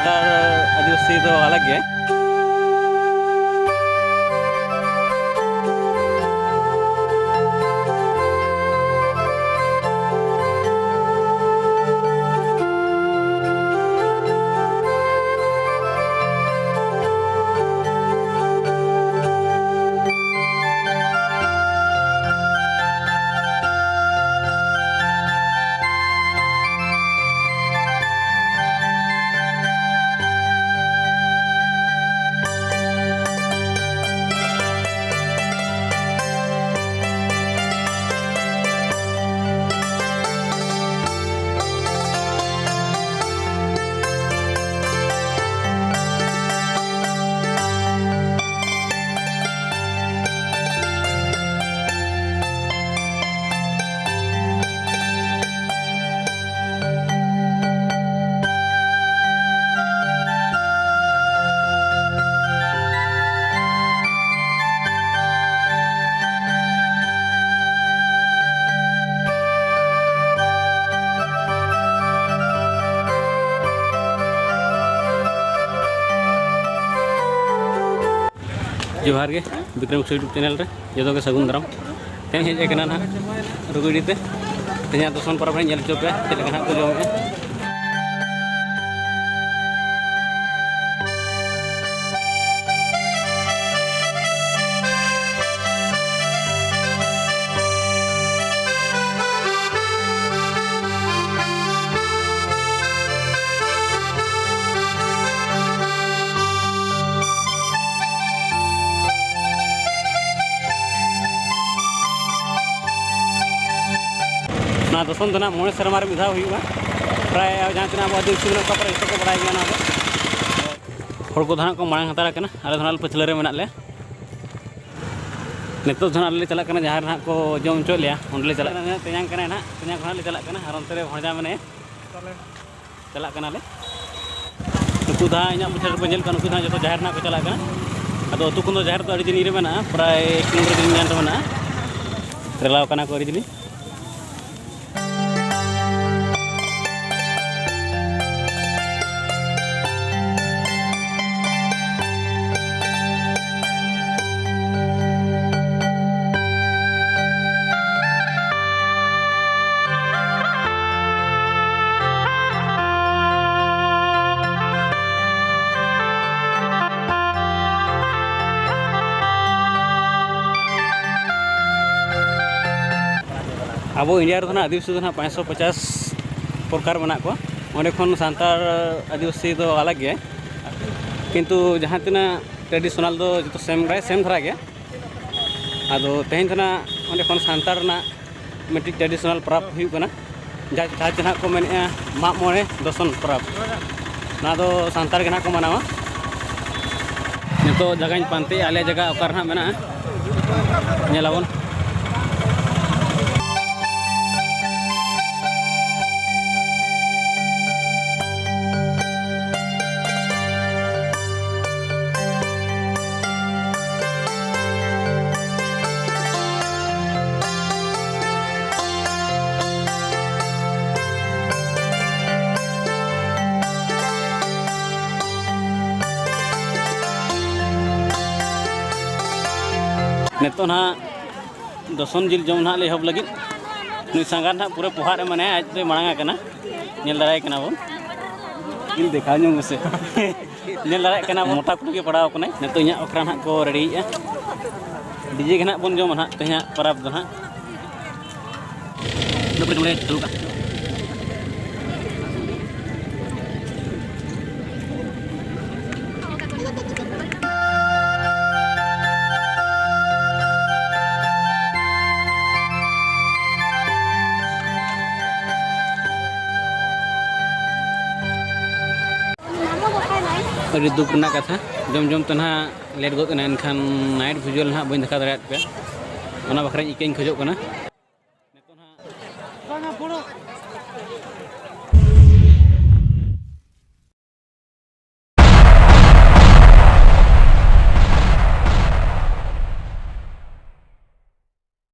सांतार आदिवासी तो अलग है। जोहार के विक्रम यूट्यूब चैनल रे जो सगुन दाराम तेज हेजना ना रुगुड़ीते तेज दर्शन परब हेल चुपे चलना ना को जमे दर्शन तो मोड़े सेरमा मिधा हुआ प्राय जहाँ तीन अब आदिवासी मेरा को बड़ा गया हर को को मांग हतार आले पछले में ले नित ले चला जहाँ ना को जम चो लिया उनले चला तेजा ना तेजा को ले चला और अंतरे भजा मैंने चला ले नुकू दा इन मुठे को नल नुकू दा जो जहाँ ना को चला अब अतु को जहाँ तो दिन में प्राय 1 किलोमीटर दिन में रेलाव को दिन अब इंडिया रे आदिवासी 550 प्रकार मना को ओंडे खन सांतार आदिवासी तो अलग है किंतु जहाँ तना ट्रेडिशनल दो जो सेम धरा गया अब तेहन तना ओंडे खन सांतार ना मिट्टी ट्रेडिशनल परब हुई जहाँ को मेने माग मोड़े दर्शन परब ना दो सांतार के ना को मनावा नितो जगह पानते आले जगह ओकर ना मेना नेलावन नितो ना दर्शन जिल जम ना एहब लगे नुई सांगार ना पूरे पोहार माने आज मांगा दाड़ा बन जिल देखा से दाड़ा मोटा कुल के पड़ा नितो इन अखरा ना को रेडी डीजे के ना बन जम ना तेज परब ना अभी दुख कथा जम तो ना लेट गना एनखान नाइट भिजुअल ना बी देखा दाड़ा पे बखरा इकें खोजना